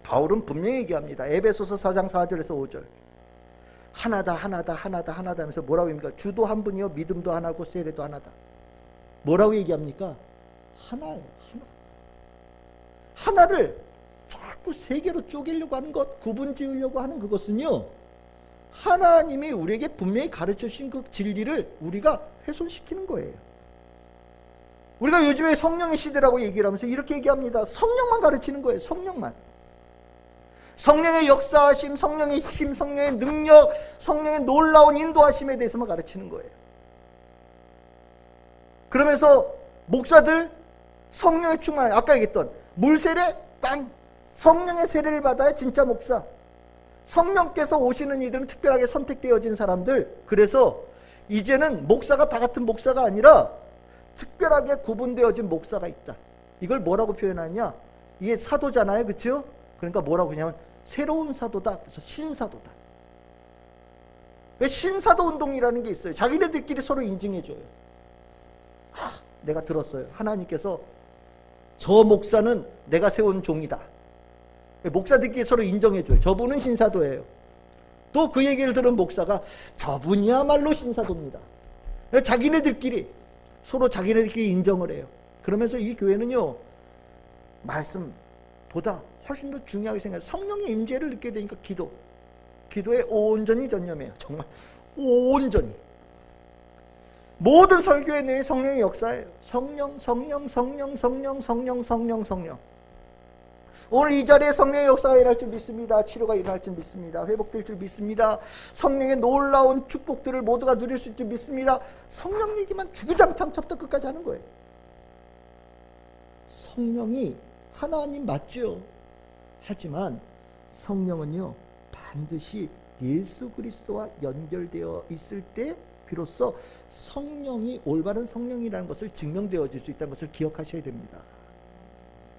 바울은 분명히 얘기합니다. 에베소서 4장 4절에서 5절. 하나다 하나다 하나다 하나다 하면서 뭐라고 합니까? 주도 한 분이요 믿음도 하나고 세례도 하나다. 뭐라고 얘기합니까? 하나예요. 하나를 자꾸 세 개로 쪼개려고 하는 것, 구분 지으려고 하는 그것은요, 하나님이 우리에게 분명히 가르쳐 주신 그 진리를 우리가 훼손시키는 거예요. 우리가 요즘에 성령의 시대라고 얘기를 하면서 이렇게 얘기합니다. 성령만 가르치는 거예요. 성령만. 성령의 역사하심, 성령의 힘, 성령의 능력, 성령의 놀라운 인도하심에 대해서만 가르치는 거예요. 그러면서 목사들 성령의 충만, 아까 얘기했던 물세례 빵, 성령의 세례를 받아야 진짜 목사. 성령께서 오시는 이들은 특별하게 선택되어진 사람들. 그래서 이제는 목사가 다 같은 목사가 아니라 특별하게 구분되어진 목사가 있다. 이걸 뭐라고 표현하냐? 이게 사도잖아요, 그렇죠? 그러니까 뭐라고 하냐면 새로운 사도다. 그래서 신사도다. 왜 신사도 운동이라는 게 있어요. 자기네들끼리 서로 인증해줘요. 내가 들었어요. 하나님께서 저 목사는 내가 세운 종이다. 목사들끼리 서로 인정해줘요. 저분은 신사도예요. 또 그 얘기를 들은 목사가 저분이야말로 신사도입니다. 자기네들끼리 서로 자기네들끼리 인정을 해요. 그러면서 이 교회는요, 말씀보다 훨씬 더 중요하게 생각해요. 성령의 임재를 느끼게 되니까 기도에 온전히 전념해요. 정말 온전히. 모든 설교의 내용이 성령의 역사예요. 성령. 오늘 이 자리에 성령의 역사가 일어날 줄 믿습니다. 치료가 일어날 줄 믿습니다. 회복될 줄 믿습니다. 성령의 놀라운 축복들을 모두가 누릴 수 있을 줄 믿습니다. 성령 얘기만 주구장창 처부터 끝까지 하는 거예요. 성령이 하나님 맞죠. 하지만 성령은요, 반드시 예수 그리스도와 연결되어 있을 때 비로소 성령이 올바른 성령이라는 것을 증명되어질 수 있다는 것을 기억하셔야 됩니다.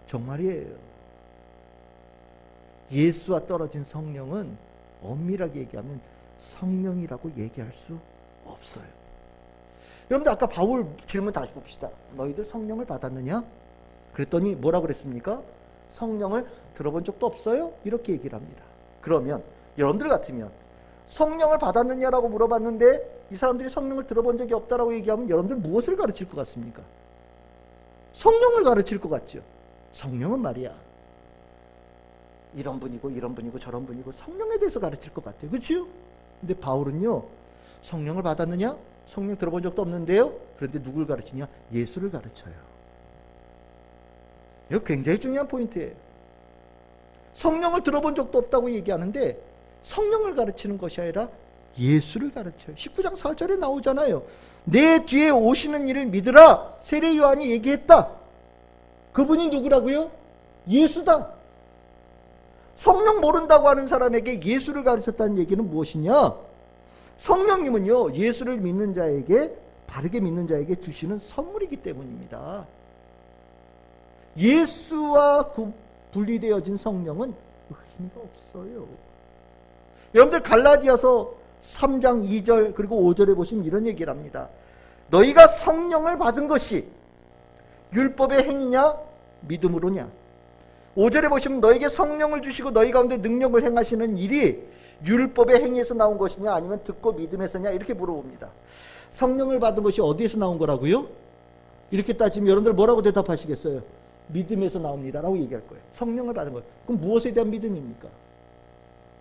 정말이에요. 예수와 떨어진 성령은 엄밀하게 얘기하면 성령이라고 얘기할 수 없어요. 여러분들 아까 바울 질문 다시 봅시다. 너희들 성령을 받았느냐? 그랬더니 뭐라고 그랬습니까? 성령을 들어본 적도 없어요? 이렇게 얘기를 합니다. 그러면 여러분들 같으면 성령을 받았느냐라고 물어봤는데 이 사람들이 성령을 들어본 적이 없다라고 얘기하면 여러분들 무엇을 가르칠 것 같습니까? 성령을 가르칠 것 같죠. 성령은 말이야, 이런 분이고 이런 분이고 저런 분이고 성령에 대해서 가르칠 것 같아요. 그렇죠? 근데 바울은요, 성령을 받았느냐? 성령 들어본 적도 없는데요. 그런데 누굴 가르치냐? 예수를 가르쳐요. 이거 굉장히 중요한 포인트예요. 성령을 들어본 적도 없다고 얘기하는데 성령을 가르치는 것이 아니라 예수를 가르쳐요. 19장 4절에 나오잖아요. 내 뒤에 오시는 이를 믿으라. 세례 요한이 얘기했다. 그분이 누구라고요? 예수다. 성령 모른다고 하는 사람에게 예수를 가르쳤다는 얘기는 무엇이냐? 성령님은요, 예수를 믿는 자에게, 바르게 믿는 자에게 주시는 선물이기 때문입니다. 예수와 분리되어진 성령은 의미가 없어요. 여러분들 갈라디아서 3장 2절 그리고 5절에 보시면 이런 얘기를 합니다. 너희가 성령을 받은 것이 율법의 행위냐 믿음으로냐. 5절에 보시면 너에게 성령을 주시고 너희 가운데 능력을 행하시는 일이 율법의 행위에서 나온 것이냐 아니면 듣고 믿음에서냐 이렇게 물어봅니다. 성령을 받은 것이 어디에서 나온 거라고요? 이렇게 따지면 여러분들 뭐라고 대답하시겠어요? 믿음에서 나옵니다 라고 얘기할 거예요. 성령을 받은 것. 그럼 무엇에 대한 믿음입니까?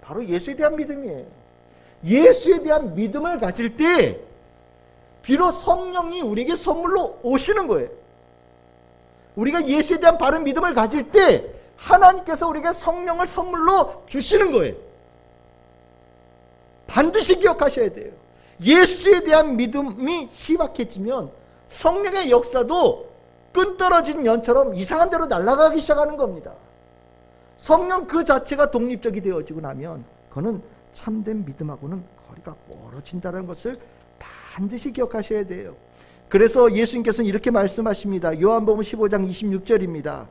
바로 예수에 대한 믿음이에요. 예수에 대한 믿음을 가질 때 비록 성령이 우리에게 선물로 오시는 거예요. 우리가 예수에 대한 바른 믿음을 가질 때 하나님께서 우리에게 성령을 선물로 주시는 거예요. 반드시 기억하셔야 돼요. 예수에 대한 믿음이 희박해지면 성령의 역사도 끈떨어진 연처럼 이상한 데로 날아가기 시작하는 겁니다. 성령 그 자체가 독립적이 되어지고 나면 그거는 참된 믿음하고는 거리가 멀어진다는 것을 반드시 기억하셔야 돼요. 그래서 예수님께서는 이렇게 말씀하십니다. 요한복음 15장 26절입니다.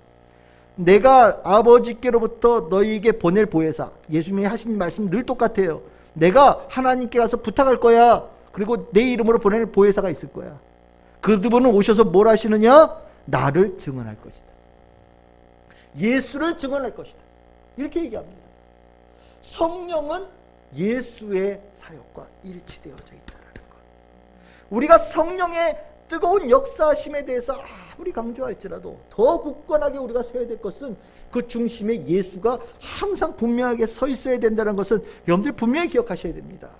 내가 아버지께로부터 너희에게 보낼 보혜사. 예수님이 하신 말씀 늘 똑같아요. 내가 하나님께 가서 부탁할 거야. 그리고 내 이름으로 보낼 보혜사가 있을 거야. 그분은 오셔서 뭘 하시느냐? 나를 증언할 것이다. 예수를 증언할 것이다. 이렇게 얘기합니다. 성령은 예수의 사역과 일치되어져 있다는 것. 우리가 성령의 뜨거운 역사심에 대해서 아무리 강조할지라도 더 굳건하게 우리가 서야 될 것은 그 중심에 예수가 항상 분명하게 서 있어야 된다는 것은 여러분들 분명히 기억하셔야 됩니다.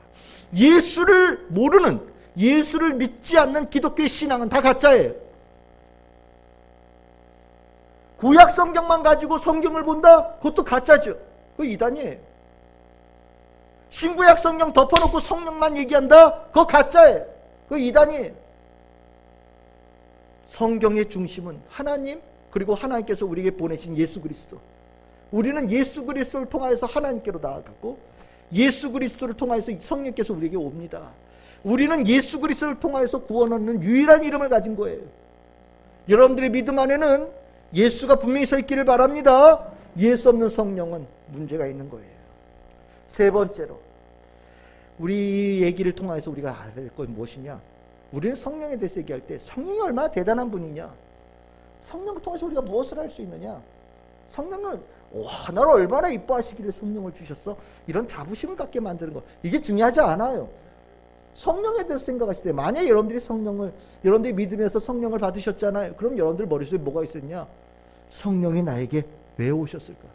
예수를 모르는, 예수를 믿지 않는 기독교의 신앙은 다 가짜예요. 구약 성경만 가지고 성경을 본다? 그것도 가짜죠. 그거 이단이에요. 신구약 성경 덮어놓고 성령만 얘기한다? 그거 가짜예요. 그거 이단이에요. 성경의 중심은 하나님, 그리고 하나님께서 우리에게 보내신 예수 그리스도. 우리는 예수 그리스도를 통하여서 하나님께로 나아갔고, 예수 그리스도를 통하여서 성령께서 우리에게 옵니다. 우리는 예수 그리스도를 통하여서 구원 얻는 유일한 이름을 가진 거예요. 여러분들의 믿음 안에는 예수가 분명히 서 있기를 바랍니다. 예수 없는 성령은 문제가 있는 거예요. 세 번째로, 우리 얘기를 통해서 우리가 알아야 될 건 무엇이냐? 우리는 성령에 대해서 얘기할 때 성령이 얼마나 대단한 분이냐? 성령을 통해서 우리가 무엇을 할 수 있느냐? 성령은 나를 얼마나 이뻐하시기를 성령을 주셨어? 이런 자부심을 갖게 만드는 것, 이게 중요하지 않아요. 성령에 대해서 생각하실 때, 만약에 여러분들이 믿으면서 성령을 받으셨잖아요. 그럼 여러분들 머릿속에 뭐가 있었냐? 성령이 나에게 왜 오셨을까?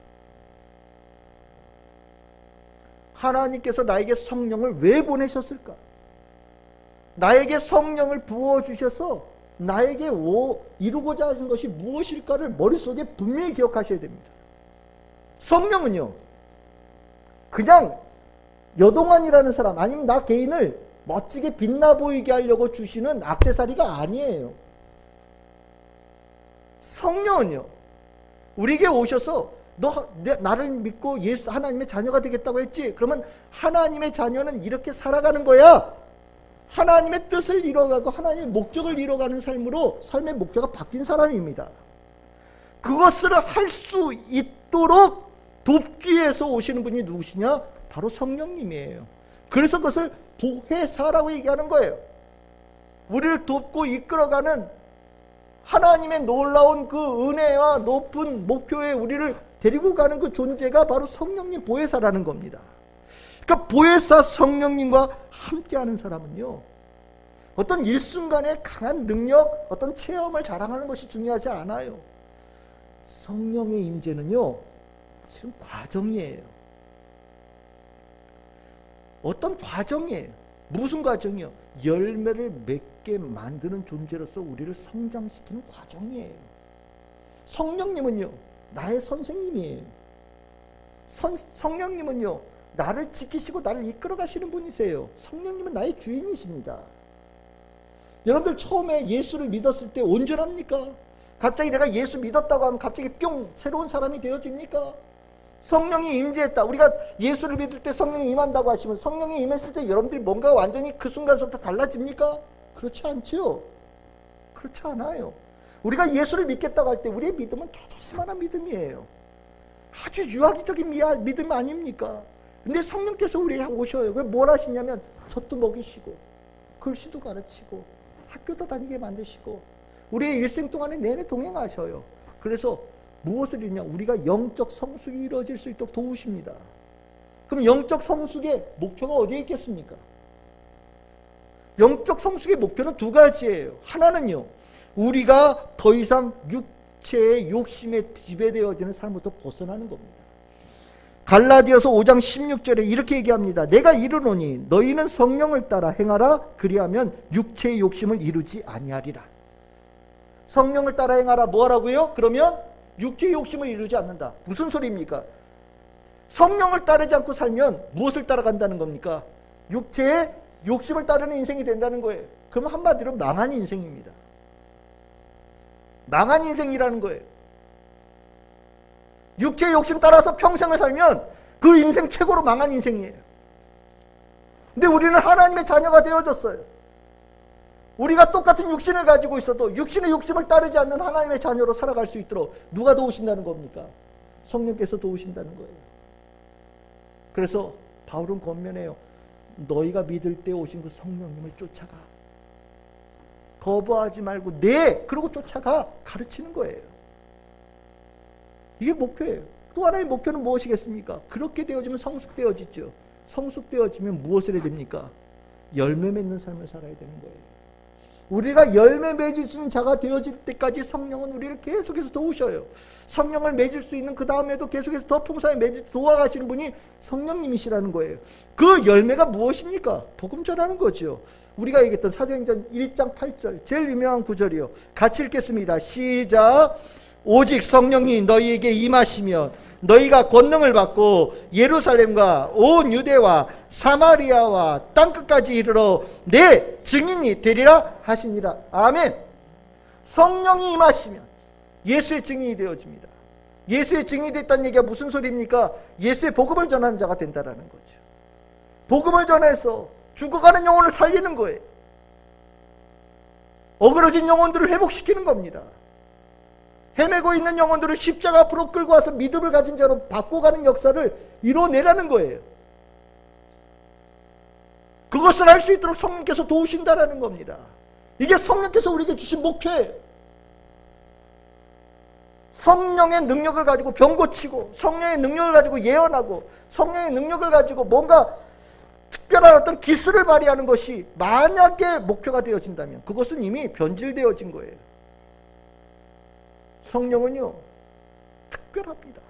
하나님께서 나에게 성령을 왜 보내셨을까? 나에게 성령을 부어주셔서 나에게 이루고자 하신 것이 무엇일까를 머릿속에 분명히 기억하셔야 됩니다. 성령은요, 그냥 여동안이라는 사람, 아니면 나 개인을 멋지게 빛나 보이게 하려고 주시는 액세서리가 아니에요. 성령은요, 우리에게 오셔서 너 나를 믿고 예수 하나님의 자녀가 되겠다고 했지? 그러면 하나님의 자녀는 이렇게 살아가는 거야. 하나님의 뜻을 이뤄가고 하나님의 목적을 이뤄가는 삶으로 삶의 목표가 바뀐 사람입니다. 그것을 할 수 있도록 돕기 위해서 오시는 분이 누구시냐? 바로 성령님이에요. 그래서 그것을 보혜사라고 얘기하는 거예요. 우리를 돕고 이끌어가는 하나님의 놀라운 그 은혜와 높은 목표에 우리를 데리고 가는 그 존재가 바로 성령님, 보혜사라는 겁니다. 그러니까 보혜사 성령님과 함께하는 사람은요, 어떤 일순간의 강한 능력, 어떤 체험을 자랑하는 것이 중요하지 않아요. 성령의 임재는요, 지금 과정이에요. 어떤 과정이에요. 무슨 과정이요? 열매를 맺게 만드는 존재로서 우리를 성장시키는 과정이에요. 성령님은요, 나의 선생님이에요. 성령님은요, 나를 지키시고 나를 이끌어 가시는 분이세요. 성령님은 나의 주인이십니다. 여러분들 처음에 예수를 믿었을 때 온전합니까? 갑자기 내가 예수 믿었다고 하면 갑자기 뿅 새로운 사람이 되어집니까? 성령이 임재했다. 우리가 예수를 믿을 때 성령이 임한다고 하시면 성령이 임했을 때 여러분들이 뭔가 완전히 그 순간부터 달라집니까? 그렇지 않죠. 그렇지 않아요. 우리가 예수를 믿겠다고 할 때 우리의 믿음은 조금만한 믿음이에요. 아주 유아기적인 믿음 아닙니까? 근데 성령께서 우리에게 오셔요. 뭘 하시냐면 젖도 먹이시고 글씨도 가르치고 학교도 다니게 만드시고 우리의 일생 동안에 내내 동행하셔요. 그래서 무엇을 이루냐? 우리가 영적 성숙이 이루어질 수 있도록 도우십니다. 그럼 영적 성숙의 목표가 어디에 있겠습니까? 영적 성숙의 목표는 두 가지예요. 하나는요, 우리가 더 이상 육체의 욕심에 지배되어지는 삶부터 벗어나는 겁니다. 갈라디아서 5장 16절에 이렇게 얘기합니다. 내가 이르노니 너희는 성령을 따라 행하라. 그리하면 육체의 욕심을 이루지 아니하리라. 성령을 따라 행하라. 뭐 하라고요? 그러면 육체의 욕심을 이루지 않는다. 무슨 소리입니까? 성령을 따르지 않고 살면 무엇을 따라간다는 겁니까? 육체의 욕심을 따르는 인생이 된다는 거예요. 그럼 한마디로 망한 인생입니다. 망한 인생이라는 거예요. 육체의 욕심 따라서 평생을 살면 그 인생 최고로 망한 인생이에요. 근데 우리는 하나님의 자녀가 되어졌어요. 우리가 똑같은 육신을 가지고 있어도 육신의 욕심을 따르지 않는 하나님의 자녀로 살아갈 수 있도록 누가 도우신다는 겁니까? 성령께서 도우신다는 거예요. 그래서 바울은 권면해요. 너희가 믿을 때 오신 그 성령님을 쫓아가. 거부하지 말고 그러고 쫓아가. 가르치는 거예요. 이게 목표예요. 또 하나의 목표는 무엇이겠습니까? 그렇게 되어지면 성숙되어지죠. 성숙되어지면 무엇을 해야 됩니까? 열매 맺는 삶을 살아야 되는 거예요. 우리가 열매 맺을 수 있는 자가 되어질 때까지 성령은 우리를 계속해서 도우셔요. 성령을 맺을 수 있는 그 다음에도 계속해서 더 풍성하게 도와가시는 분이 성령님이시라는 거예요. 그 열매가 무엇입니까? 복음 전하는 거죠. 우리가 얘기했던 사도행전 1장 8절 제일 유명한 구절이요. 같이 읽겠습니다. 시작. 오직 성령이 너희에게 임하시면 너희가 권능을 받고 예루살렘과 온 유대와 사마리아와 땅끝까지 이르러 내 증인이 되리라 하시니라. 아멘. 성령이 임하시면 예수의 증인이 되어집니다. 예수의 증인이 됐다는 얘기가 무슨 소리입니까? 예수의 복음을 전하는 자가 된다는 거죠. 복음을 전해서 죽어가는 영혼을 살리는 거예요. 어그러진 영혼들을 회복시키는 겁니다. 헤매고 있는 영혼들을 십자가 앞으로 끌고 와서 믿음을 가진 자로 바꿔가는 역사를 이뤄내라는 거예요. 그것을 할 수 있도록 성령께서 도우신다라는 겁니다. 이게 성령께서 우리에게 주신 목표예요. 성령의 능력을 가지고 병 고치고, 성령의 능력을 가지고 예언하고, 성령의 능력을 가지고 뭔가 특별한 어떤 기술을 발휘하는 것이 만약에 목표가 되어진다면 그것은 이미 변질되어진 거예요. 성령은요, 특별합니다.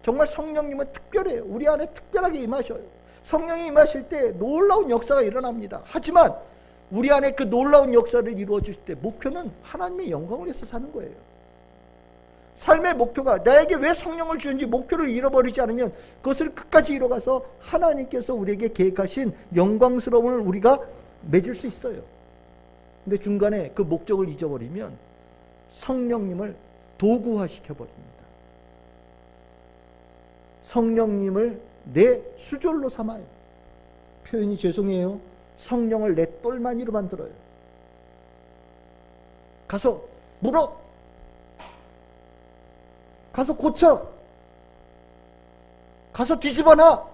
정말 성령님은 특별해요. 우리 안에 특별하게 임하셔요. 성령이 임하실 때 놀라운 역사가 일어납니다. 하지만 우리 안에 그 놀라운 역사를 이루어 주실 때 목표는 하나님의 영광을 위해서 사는 거예요. 삶의 목표가 나에게 왜 성령을 주는지 목표를 잃어버리지 않으면 그것을 끝까지 이뤄가서 하나님께서 우리에게 계획하신 영광스러움을 우리가 맺을 수 있어요. 근데 중간에 그 목적을 잊어버리면 성령님을 도구화시켜버립니다. 성령님을 내 수졸로 삼아요. 표현이 죄송해요. 성령을 내 똘마니로 만들어요. 가서 물어. 가서 고쳐. 가서 뒤집어놔.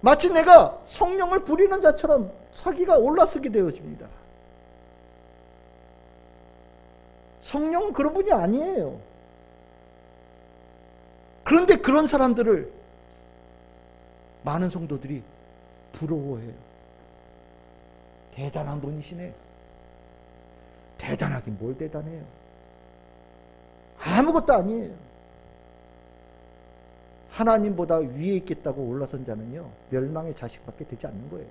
마치 내가 성령을 부리는 자처럼 사기가 올라서게 되어집니다. 성령은 그런 분이 아니에요. 그런데 그런 사람들을 많은 성도들이 부러워해요. 대단한 분이시네. 대단하긴 뭘 대단해요. 아무것도 아니에요. 하나님보다 위에 있겠다고 올라선 자는요, 멸망의 자식밖에 되지 않는 거예요.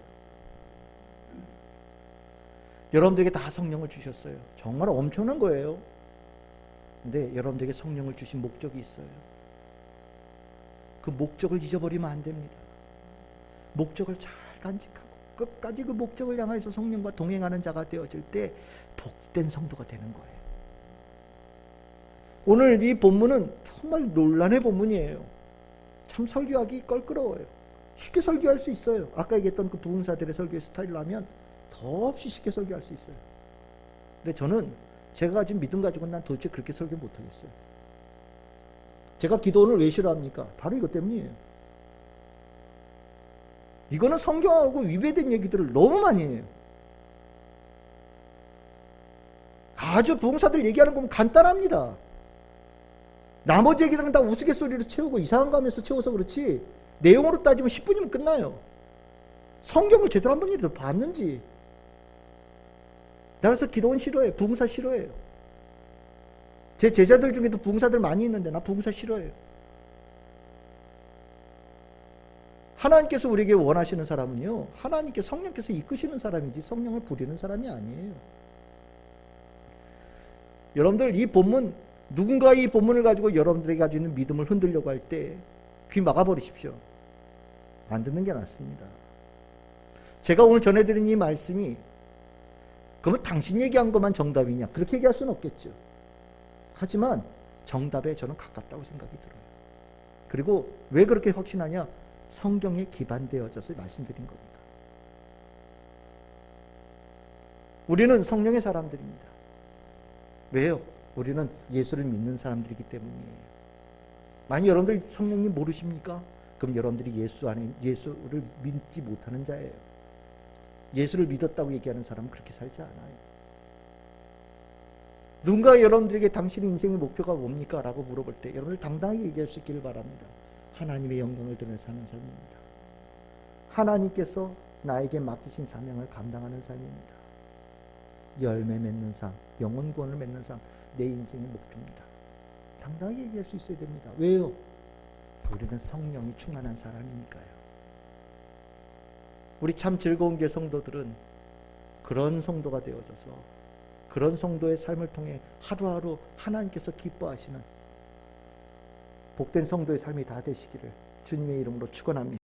여러분들에게 다 성령을 주셨어요. 정말 엄청난 거예요. 근데 여러분들에게 성령을 주신 목적이 있어요. 그 목적을 잊어버리면 안 됩니다. 목적을 잘 간직하고 끝까지 그 목적을 향해서 성령과 동행하는 자가 되어질 때 복된 성도가 되는 거예요. 오늘 이 본문은 정말 논란의 본문이에요. 참 설교하기 껄끄러워요. 쉽게 설교할 수 있어요. 아까 얘기했던 그 부흥사들의 설교의 스타일로 하면 더없이 쉽게 설교할 수 있어요. 근데 저는 제가 가진 믿음 가지고는 난 도대체 그렇게 설교 못하겠어요. 제가 기도원을 왜 싫어합니까? 바로 이것 때문이에요. 이거는 성경하고 위배된 얘기들을 너무 많이 해요. 아주 부흥사들 얘기하는 거 보면 간단합니다. 나머지 얘기들은 다 우스갯소리로 채우고 이상한 거 하면서 채워서 그렇지 내용으로 따지면 10분이면 끝나요. 성경을 제대로 한 번이라도 봤는지. 그래서 기도원 싫어해요. 부흥사 싫어해요. 제 제자들 중에도 부흥사들 많이 있는데 나 부흥사 싫어해요. 하나님께서 우리에게 원하시는 사람은요, 하나님께 성령께서 이끄시는 사람이지 성령을 부리는 사람이 아니에요. 여러분들 이 본문, 누군가 이 본문을 가지고 여러분들에게 가지고 있는 믿음을 흔들려고 할 때 귀 막아버리십시오. 안 듣는 게 낫습니다. 제가 오늘 전해드린 이 말씀이 그러면 당신 얘기한 것만 정답이냐? 그렇게 얘기할 수는 없겠죠. 하지만 정답에 저는 가깝다고 생각이 들어요. 그리고 왜 그렇게 확신하냐? 성경에 기반되어져서 말씀드린 겁니다. 우리는 성령의 사람들입니다. 왜요? 우리는 예수를 믿는 사람들이기 때문이에요. 만약 여러분들 성령님 모르십니까? 그럼 여러분들이 예수를 믿지 못하는 자예요. 예수를 믿었다고 얘기하는 사람은 그렇게 살지 않아요. 누군가 여러분들에게 당신의 인생의 목표가 뭡니까? 라고 물어볼 때 여러분들 당당하게 얘기할 수 있기를 바랍니다. 하나님의 영광을 드러내서 사는 삶입니다. 하나님께서 나에게 맡기신 사명을 감당하는 삶입니다. 열매 맺는 삶, 영혼 구원을 맺는 삶, 내 인생의 목표입니다. 당당하게 얘기할 수 있어야 됩니다. 왜요? 우리는 성령이 충만한 사람이니까요. 우리 참 즐거운 게 성도들은 그런 성도가 되어줘서 그런 성도의 삶을 통해 하루하루 하나님께서 기뻐하시는 복된 성도의 삶이 다 되시기를 주님의 이름으로 축원합니다.